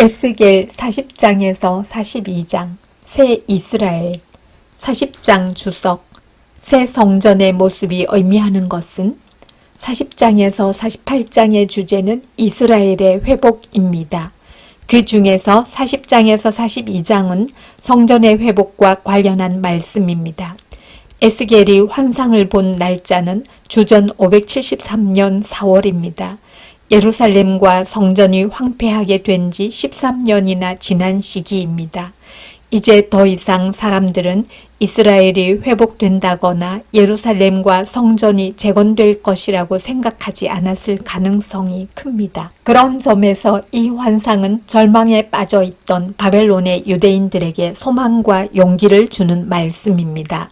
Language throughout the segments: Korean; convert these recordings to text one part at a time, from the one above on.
에스겔 40장에서 42장 새 이스라엘 40장 주석 새 성전의 모습이 의미하는 것은 40장에서 48장의 주제는 이스라엘의 회복입니다. 그 중에서 40장에서 42장은 성전의 회복과 관련한 말씀입니다. 에스겔이 환상을 본 날짜는 주전 573년 4월입니다. 예루살렘과 성전이 황폐하게 된 지 13년이나 지난 시기입니다. 이제 더 이상 사람들은 이스라엘이 회복된다거나 예루살렘과 성전이 재건될 것이라고 생각하지 않았을 가능성이 큽니다. 그런 점에서 이 환상은 절망에 빠져 있던 바벨론의 유대인들에게 소망과 용기를 주는 말씀입니다.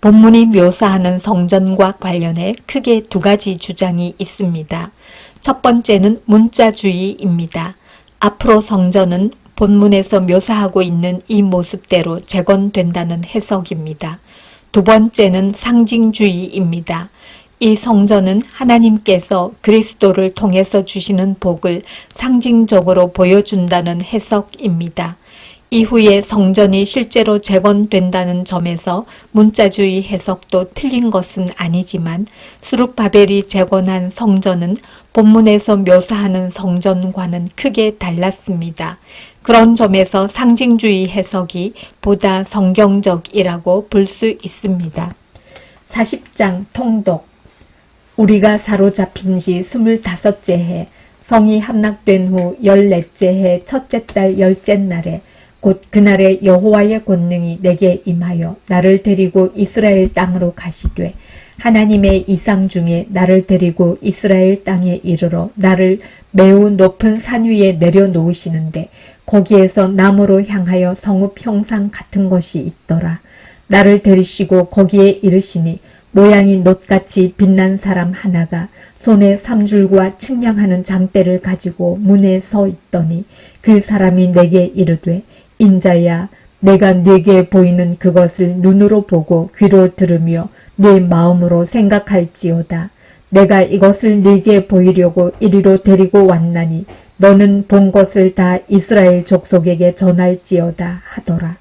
본문이 묘사하는 성전과 관련해 크게 두 가지 주장이 있습니다. 첫 번째는 문자주의입니다. 앞으로 성전은 본문에서 묘사하고 있는 이 모습대로 재건된다는 해석입니다. 두 번째는 상징주의입니다. 이 성전은 하나님께서 그리스도를 통해서 주시는 복을 상징적으로 보여준다는 해석입니다. 이후에 성전이 실제로 재건된다는 점에서 문자주의 해석도 틀린 것은 아니지만 스룹바벨이 재건한 성전은 본문에서 묘사하는 성전과는 크게 달랐습니다. 그런 점에서 상징주의 해석이 보다 성경적이라고 볼 수 있습니다. 40장 통독 우리가 사로잡힌 지 25째 해 성이 함락된 후 14째 해 첫째 달 10째 날에 곧 그날에 여호와의 권능이 내게 임하여 나를 데리고 이스라엘 땅으로 가시되 하나님의 이상 중에 나를 데리고 이스라엘 땅에 이르러 나를 매우 높은 산 위에 내려놓으시는데 거기에서 나무로 향하여 성읍 형상 같은 것이 있더라. 나를 데리시고 거기에 이르시니 모양이 놋같이 빛난 사람 하나가 손에 삼줄과 측량하는 장대를 가지고 문에 서 있더니 그 사람이 내게 이르되 인자야 내가 네게 보이는 그것을 눈으로 보고 귀로 들으며 네 마음으로 생각할지어다. 내가 이것을 네게 보이려고 이리로 데리고 왔나니 너는 본 것을 다 이스라엘 족속에게 전할지어다 하더라.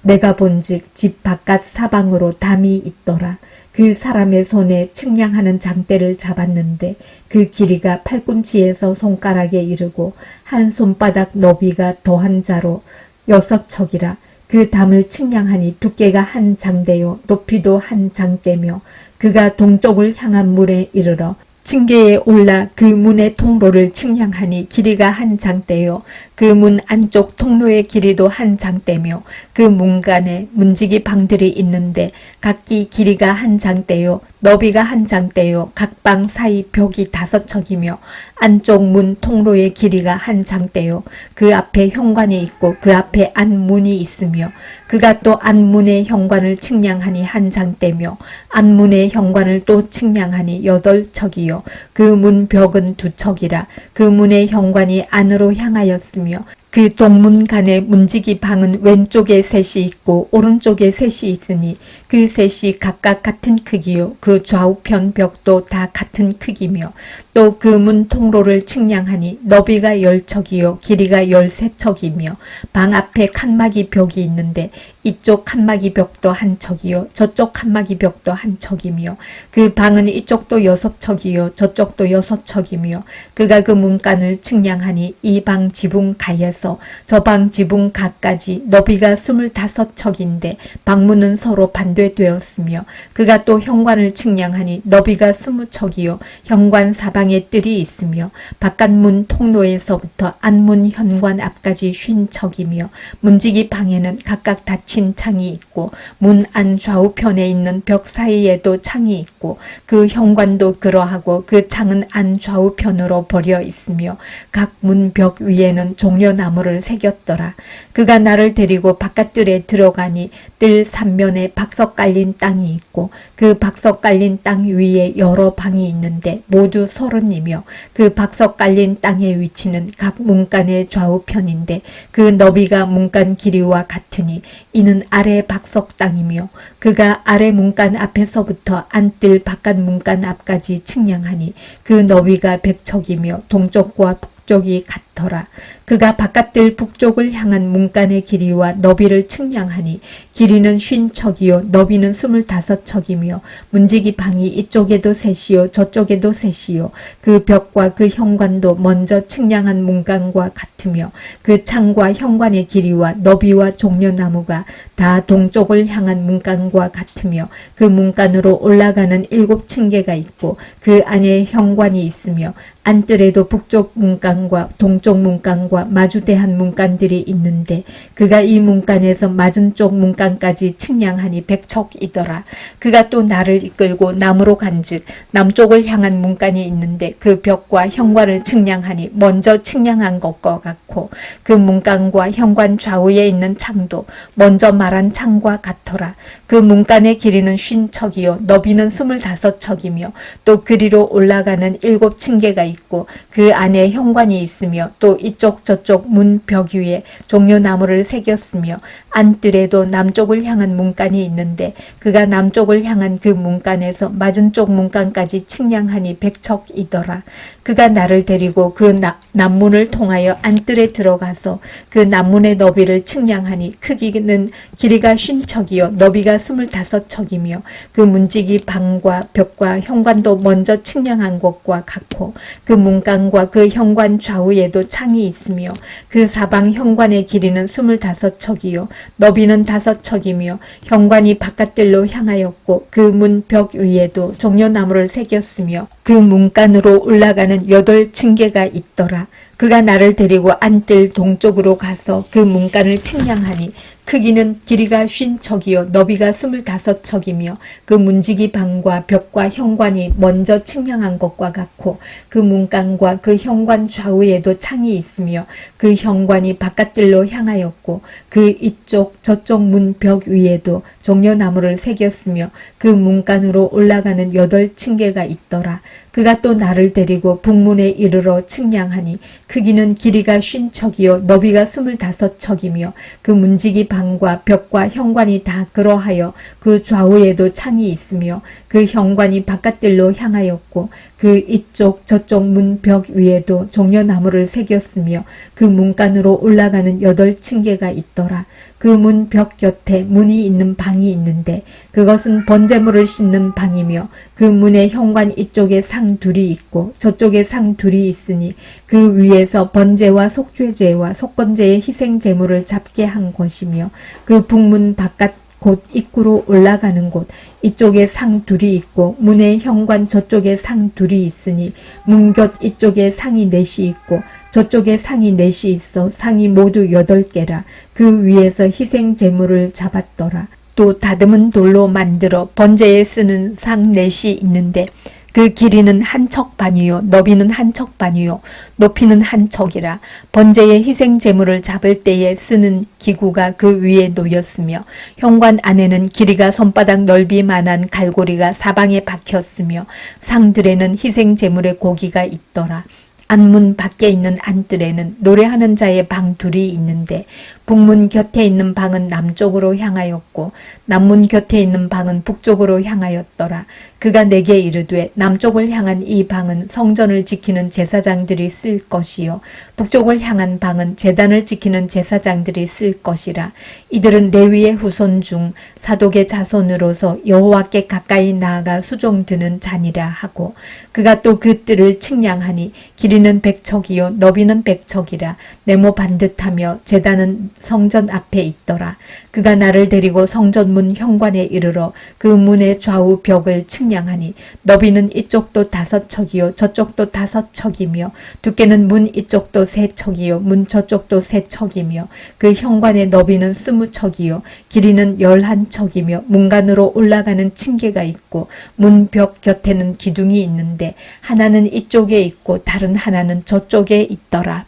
내가 본즉 집 바깥 사방으로 담이 있더라. 그 사람의 손에 측량하는 장대를 잡았는데 그 길이가 팔꿈치에서 손가락에 이르고 한 손바닥 너비가 더한 자로 6척이라. 그 담을 측량하니 두께가 한 장대요 높이도 한 장대며 그가 동쪽을 향한 문에 이르러 층계에 올라 그 문의 통로를 측량하니 길이가 한 장대요 그 문 안쪽 통로의 길이도 한 장대며 그 문간에 문지기 방들이 있는데 각기 길이가 한 장대요 너비가 한 장대요 각 방 사이 벽이 5척이며 안쪽 문 통로의 길이가 한 장대요 그 앞에 현관이 있고 그 앞에 안문이 있으며 그가 또 안문의 현관을 측량하니 한 장대며 안문의 현관을 또 측량하니 8척이요 그 문 벽은 2척이라. 그 문의 현관이 안으로 향하였으며 그 동문간의 문지기 방은 왼쪽에 셋이 있고 오른쪽에 셋이 있으니 그 셋이 각각 같은 크기요 그 좌우편 벽도 다 같은 크기며 또 그 문 통로를 측량하니 너비가 10척이요 길이가 13척이며 방 앞에 칸막이 벽이 있는데 이쪽 칸막이 벽도 한 척이요 저쪽 칸막이 벽도 한 척이며 그 방은 이쪽도 6척이요 저쪽도 6척이며 그가 그 문간을 측량하니 이 방 지붕 가에서 저 방 지붕 가까지 너비가 25척인데 방문은 서로 반대되었으며 그가 또 현관을 측량하니 너비가 20척이요 현관 사방에 뜰이 있으며 바깥문 통로에서부터 안문 현관 앞까지 50척이며 문지기 방에는 각각 닫힌 창이 있고 문 안 좌우편에 있는 벽 사이에도 창이 있고 그 현관도 그러하고 그 창은 안 좌우편으로 벌여 있으며 각 문 벽 위에는 종려나무를 새겼더라. 그가 나를 데리고 바깥뜰에 들어가니 뜰 삼면에 박석 깔린 땅이 있고 그 박석 깔린 땅 위에 여러 방이 있는데 모두 30이며 그 박석 깔린 땅의 위치는 각 문간의 좌우편인데 그 너비가 문간 길이와 같으니 이는 아래 박석 땅이며 그가 아래 문간 앞에서부터 안뜰 바깥 문간 앞까지 측량하니 그 너비가 100척이며 동쪽과 북쪽이 같더라. 그가 바깥들 북쪽을 향한 문간의 길이와 너비를 측량하니 길이는 50척이요 너비는 25척이며 문지기 방이 이쪽에도 셋이요 저쪽에도 셋이요 그 벽과 그 현관도 먼저 측량한 문간과 같으며 그 창과 현관의 길이와 너비와 종려나무가 다 동쪽을 향한 문간과 같으며 그 문간으로 올라가는 7층계가 있고 그 안에 현관이 있으며 안뜰에도 북쪽 문간과 동쪽 문간과 마주대한 문간들이 있는데 그가 이 문간에서 맞은쪽 문간까지 측량하니 100척이더라. 그가 또 나를 이끌고 남으로 간즉 남쪽을 향한 문간이 있는데 그 벽과 현관을 측량하니 먼저 측량한 것과 같고 그 문간과 현관 좌우에 있는 창도 먼저 말한 창과 같더라. 그 문간의 길이는 50척이요 너비는 25척이며 또 그리로 올라가는 7층계가 있고 그 안에 현관이 있으며 또 이쪽 저쪽 문 벽 위에 종려나무를 새겼으며 안뜰에도 남쪽을 향한 문간이 있는데 그가 남쪽을 향한 그 문간에서 맞은쪽 문간까지 측량하니 100척이더라. 그가 나를 데리고 그 남문을 통하여 안뜰에 들어가서 그 남문의 너비를 측량하니 크기는 길이가 50척이요 너비가 25척이며 그 문지기 방과 벽과 현관도 먼저 측량한 것과 같고 그 문간과 그 현관 좌우에도 창이 있으며 그 사방 현관의 길이는 25척이요 너비는 5척이며 현관이 바깥들로 향하였고 그 문 벽 위에도 종려나무를 새겼으며 그 문간으로 올라가는 8층계가 있더라. 그가 나를 데리고 안뜰 동쪽으로 가서 그 문간을 측량하니 크기는 길이가 50척이요 너비가 25척이며 그 문지기 방과 벽과 현관이 먼저 측량한 것과 같고 그 문간과 그 현관 좌우에도 창이 있으며 그 현관이 바깥들로 향하였고 그 이쪽 저쪽 문 벽 위에도 종려나무를 새겼으며 그 문간으로 올라가는 8층계가 있더라. 그가 또 나를 데리고 북문에 이르러 측량하니 크기는 길이가 50척이요 너비가 25척이며 그 문지기 방과 벽과 현관이 다 그러하여 그 좌우에도 창이 있으며 그 현관이 바깥들로 향하였고 그 이쪽 저쪽 문 벽 위에도 종려나무를 새겼으며 그 문간으로 올라가는 8층계가 있더라. 그 문 벽 곁에 문이 있는 방이 있는데 그것은 번제물을 씻는 방이며 그 문의 현관 이쪽에 상 둘이 있고 저쪽에 상 둘이 있으니 그 위에서 번제와 속죄제와 속건제의 희생제물을 잡게 한 것이며 그 북문 바깥 곧 입구로 올라가는 곳 이쪽에 상 둘이 있고 문의 현관 저쪽에 상 둘이 있으니 문 곁 이쪽에 상이 넷이 있고 저쪽에 상이 넷이 있어 상이 모두 8개라. 그 위에서 희생 제물을 잡았더라. 또 다듬은 돌로 만들어 번제에 쓰는 상 넷이 있는데 그 길이는 1척 반이요 너비는 1척 반이요 높이는 1척이라. 번제의 희생 제물을 잡을 때에 쓰는 기구가 그 위에 놓였으며 현관 안에는 길이가 손바닥 넓이만한 갈고리가 사방에 박혔으며 상들에는 희생 제물의 고기가 있더라. 안문 밖에 있는 안뜰에는 노래하는 자의 방 둘이 있는데 북문 곁에 있는 방은 남쪽으로 향하였고 남문 곁에 있는 방은 북쪽으로 향하였더라. 그가 내게 이르되 남쪽을 향한 이 방은 성전을 지키는 제사장들이 쓸 것이요 북쪽을 향한 방은 제단을 지키는 제사장들이 쓸 것이라. 이들은 레위의 후손 중 사독의 자손으로서 여호와께 가까이 나아가 수종 드는 자니라 하고 그가 또 그 뜰을 측량하니 길이는 100척이요 너비는 100척이라. 네모 반듯하며 제단은 성전 앞에 있더라. 그가 나를 데리고 성전 문 현관에 이르러 그 문의 좌우 벽을 측량하니 너비는 이쪽도 5척이요 저쪽도 5척이며 두께는 문 이쪽도 3척이요 문 저쪽도 3척이며 그 현관의 너비는 20척이요 길이는 11척이며 문간으로 올라가는 층계가 있고 문 벽 곁에는 기둥이 있는데 하나는 이쪽에 있고 다른 하나는 저쪽에 있더라.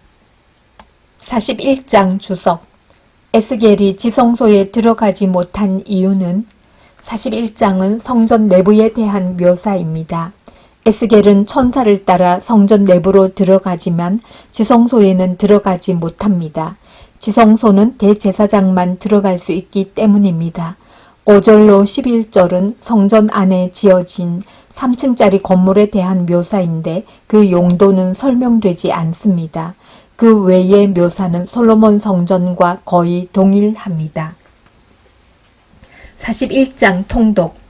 41장 주석. 에스겔이 지성소에 들어가지 못한 이유는 41장은 성전 내부에 대한 묘사입니다. 에스겔은 천사를 따라 성전 내부로 들어가지만 지성소에는 들어가지 못합니다. 지성소는 대제사장만 들어갈 수 있기 때문입니다. 5절로 11절은 성전 안에 지어진 3층짜리 건물에 대한 묘사인데 그 용도는 설명되지 않습니다. 그 외의 묘사는 솔로몬 성전과 거의 동일합니다. 41장 통독.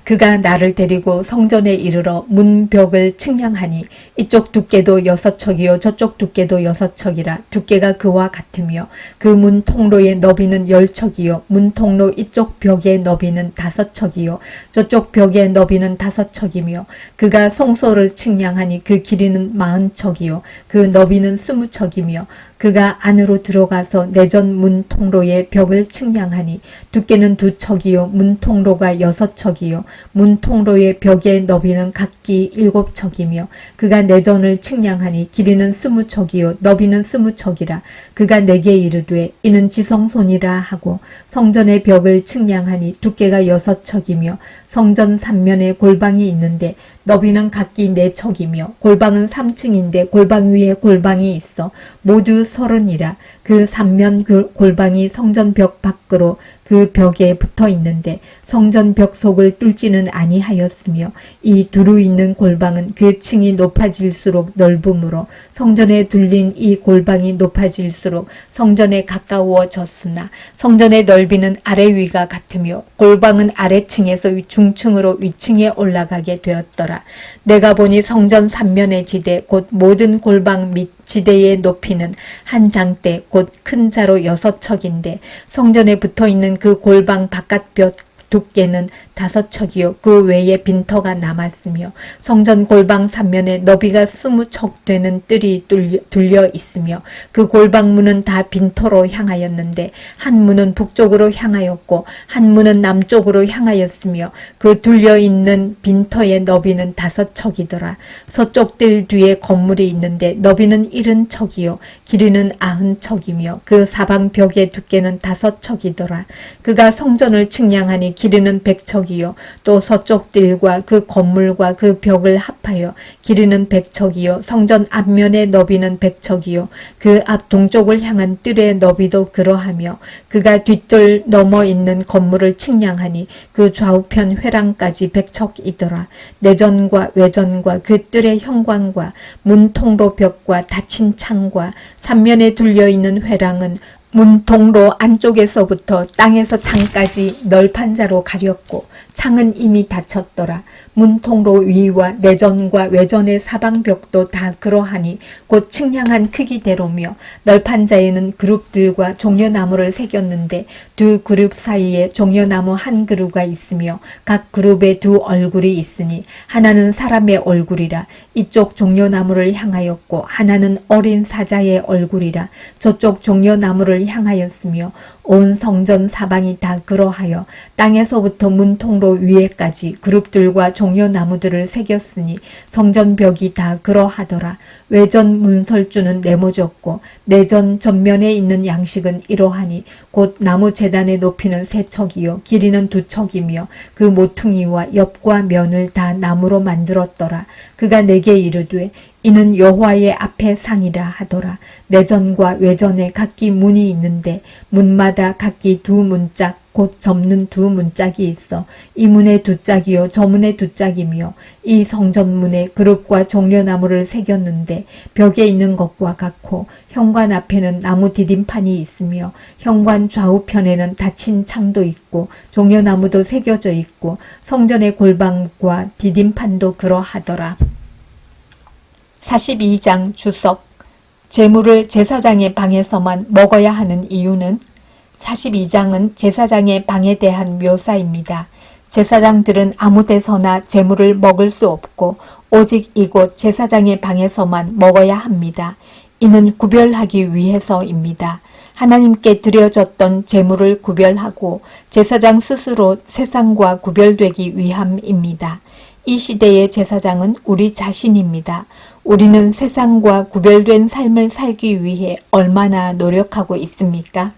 그가 나를 데리고 성전에 이르러 문벽을 측량하니 이쪽 두께도 6척이요 저쪽 두께도 6척이라. 두께가 그와 같으며 그 문 통로의 너비는 10척이요 문 통로 이쪽 벽의 너비는 5척이요 저쪽 벽의 너비는 5척이며 그가 송소를 측량하니 그 길이는 40척이요 그 너비는 20척이며 그가 안으로 들어가서 내전 문 통로의 벽을 측량하니 두께는 2척이요 문 통로가 6척이요 문 통로의 벽의 너비는 각기 7척이며 그가 내전을 측량하니 길이는 20척이요 너비는 20척이라. 그가 내게 이르되 이는 지성소니라 하고 성전의 벽을 측량하니 두께가 6척이며 성전 3면에 골방이 있는데 너비는 각기 4척이며 골방은 3층인데 골방 위에 골방이 있어 모두 30이라. 그 3면 골방이 성전 벽 밖으로 그 벽에 붙어 있는데 성전 벽 속을 뚫지는 아니하였으며 이 두루 있는 골방은 그 층이 높아질수록 넓음으로 성전에 둘린 이 골방이 높아질수록 성전에 가까워졌으나 성전의 넓이는 아래 위가 같으며 골방은 아래층에서 중층으로 위층에 올라가게 되었더라. 내가 보니 성전 3면의 지대 곧 모든 골방 및 지대의 높이는 한 장대 곧 큰 자로 6척인데 성전에 붙어있는 그 골방 바깥볕 두께는 5척이요 그 외에 빈터가 남았으며 성전 골방 3면에 너비가 20척 되는 뜰이 둘려 있으며 그 골방 문은 다 빈터로 향하였는데 한 문은 북쪽으로 향하였고 한 문은 남쪽으로 향하였으며 그 둘려 있는 빈터의 너비는 5척이더라. 서쪽 뜰 뒤에 건물이 있는데 너비는 70척이요 길이는 90척이며 그 사방 벽의 두께는 5척이더라. 그가 성전을 측량하니 길이는 100척이요 또 서쪽 뜰과 그 건물과 그 벽을 합하여 길이는 100척이요 성전 앞면의 너비는 100척이요 그 앞 동쪽을 향한 뜰의 너비도 그러하며 그가 뒷뜰 넘어 있는 건물을 측량하니 그 좌우편 회랑까지 100척이더라. 내전과 외전과 그 뜰의 현관과 문 통로 벽과 닫힌 창과 3면에 둘려있는 회랑은 문 통로 안쪽에서부터 땅에서 창까지 널판 자로 가렸고 창은 이미 닫혔더라. 문 통로 위와 내전과 외전의 사방벽도 다 그러하니 곧 측량한 크기대로며 널판 자에는 그룹들과 종려나무를 새겼는데 두 그룹 사이에 종려나무 한 그루가 있으며 각 그룹에 두 얼굴이 있으니 하나는 사람의 얼굴이라. 이쪽 종려나무를 향하였고 하나는 어린 사자의 얼굴이라. 저쪽 종려나무를 향하였으며 온 성전 사방이 다 그러하여 땅에서부터 문 통로 위에까지 그룹들과 종려나무들을 새겼으니 성전 벽이 다 그러하더라. 외전 문설주는 네모졌고 내전 전면에 있는 양식은 이러하니 곧 나무 제단의 높이는 3척이요 길이는 2척이며 그 모퉁이와 옆과 면을 다 나무로 만들었더라. 그가 내게 이르되 이는 여호와의 앞에 상이라 하더라. 내전과 외전에 각기 문이 있는데 문마다 각기 2문짝 곧 접는 2문짝이 있어 이 문에 2짝이요 저 문에 2짝이며 이 성전문에 그룹과 종려나무를 새겼는데 벽에 있는 것과 같고 현관 앞에는 나무 디딤판이 있으며 현관 좌우편에는 닫힌 창도 있고 종려나무도 새겨져 있고 성전의 골방과 디딤판도 그러하더라. 42장 주석. 제물을 제사장의 방에서만 먹어야 하는 이유는 42장은 제사장의 방에 대한 묘사입니다. 제사장들은 아무 데서나 제물을 먹을 수 없고 오직 이곳 제사장의 방에서만 먹어야 합니다. 이는 구별하기 위해서입니다. 하나님께 드려졌던 제물을 구별하고 제사장 스스로 세상과 구별되기 위함입니다. 이 시대의 제사장은 우리 자신입니다. 우리는 세상과 구별된 삶을 살기 위해 얼마나 노력하고 있습니까?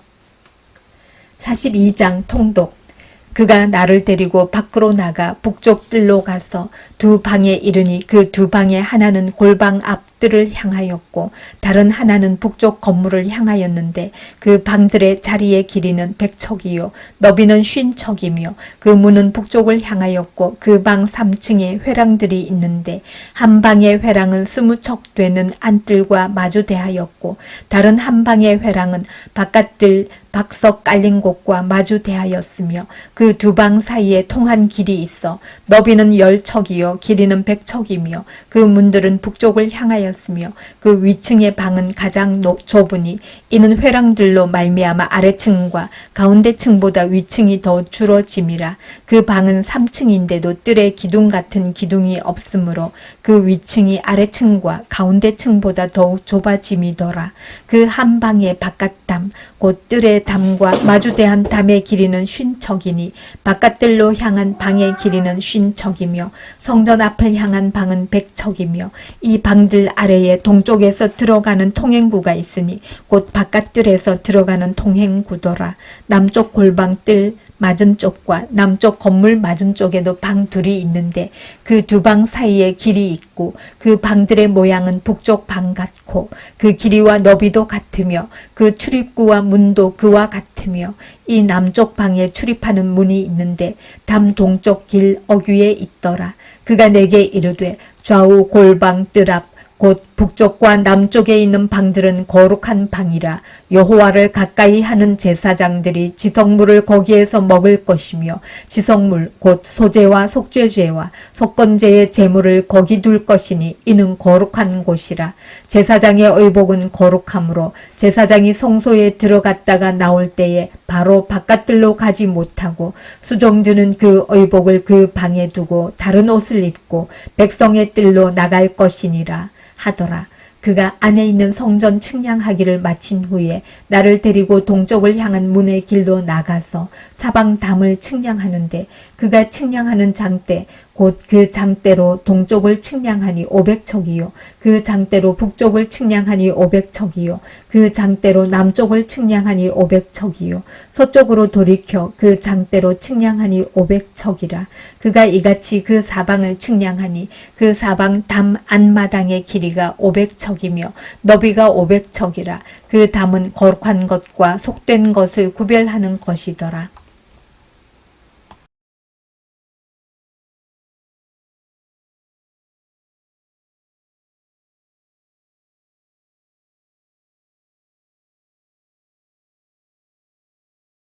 42장 통독. 그가 나를 데리고 밖으로 나가 북쪽 뜰로 가서 두 방에 이르니 그 두 방의 하나는 골방 앞뜰을 향하였고 다른 하나는 북쪽 건물을 향하였는데 그 방들의 자리의 길이는 100척이요 너비는 50척이며 그 문은 북쪽을 향하였고 그 방 3층에 회랑들이 있는데 한 방의 회랑은 20척 되는 안뜰과 마주대하였고 다른 한 방의 회랑은 바깥뜰 박석 깔린 곳과 마주 대하였으며 그 두 방 사이에 통한 길이 있어 너비는 10척이요 길이는 100척이며 그 문들은 북쪽을 향하였으며 그 위층의 방은 가장 좁으니 이는 회랑들로 말미암아 아래층과 가운데층보다 위층이 더 줄어짐이라. 그 방은 3층인데도 뜰에 기둥 같은 기둥이 없으므로 그 위층이 아래층과 가운데층보다 더욱 좁아짐이더라. 그 한 방의 바깥담 곧 뜰의 담과 마주대한 담의 길이는 50척이니 바깥뜰로 향한 방의 길이는 50척이며 성전 앞을 향한 방은 100척이며 이 방들 아래에 동쪽에서 들어가는 통행구가 있으니 곧 바깥뜰에서 들어가는 통행구더라. 남쪽 골방 뜰 맞은 쪽과 남쪽 건물 맞은 쪽에도 방 둘이 있는데 그 두 방 사이에 길이 있고 그 방들의 모양은 북쪽 방 같고 그 길이와 너비도 같으며 그 출입구와 문도 그와 같으며 이 남쪽 방에 출입하는 문이 있는데 담 동쪽 길 어귀에 있더라. 그가 내게 이르되 좌우 골방 뜰 앞 곧 북쪽과 남쪽에 있는 방들은 거룩한 방이라. 여호와를 가까이 하는 제사장들이 지성물을 거기에서 먹을 것이며 지성물 곧 소제와 속죄죄와 속건제의 제물을 거기 둘 것이니 이는 거룩한 곳이라. 제사장의 의복은 거룩하므로 제사장이 성소에 들어갔다가 나올 때에 바로 바깥들로 가지 못하고 수종들은 그 의복을 그 방에 두고 다른 옷을 입고 백성의 뜰로 나갈 것이니라 하더라. 그가 안에 있는 성전 측량하기를 마친 후에 나를 데리고 동쪽을 향한 문의 길로 나가서 사방 담을 측량하는데 그가 측량하는 장대 곧 그 장대로 동쪽을 측량하니 500척이요 그 장대로 북쪽을 측량하니 500척이요 그 장대로 남쪽을 측량하니 500척이요 서쪽으로 돌이켜 그 장대로 측량하니 500척이라. 그가 이같이 그 사방을 측량하니 그 사방 담 안마당의 길이가 500척이며 너비가 500척이라. 그 담은 거룩한 것과 속된 것을 구별하는 것이더라.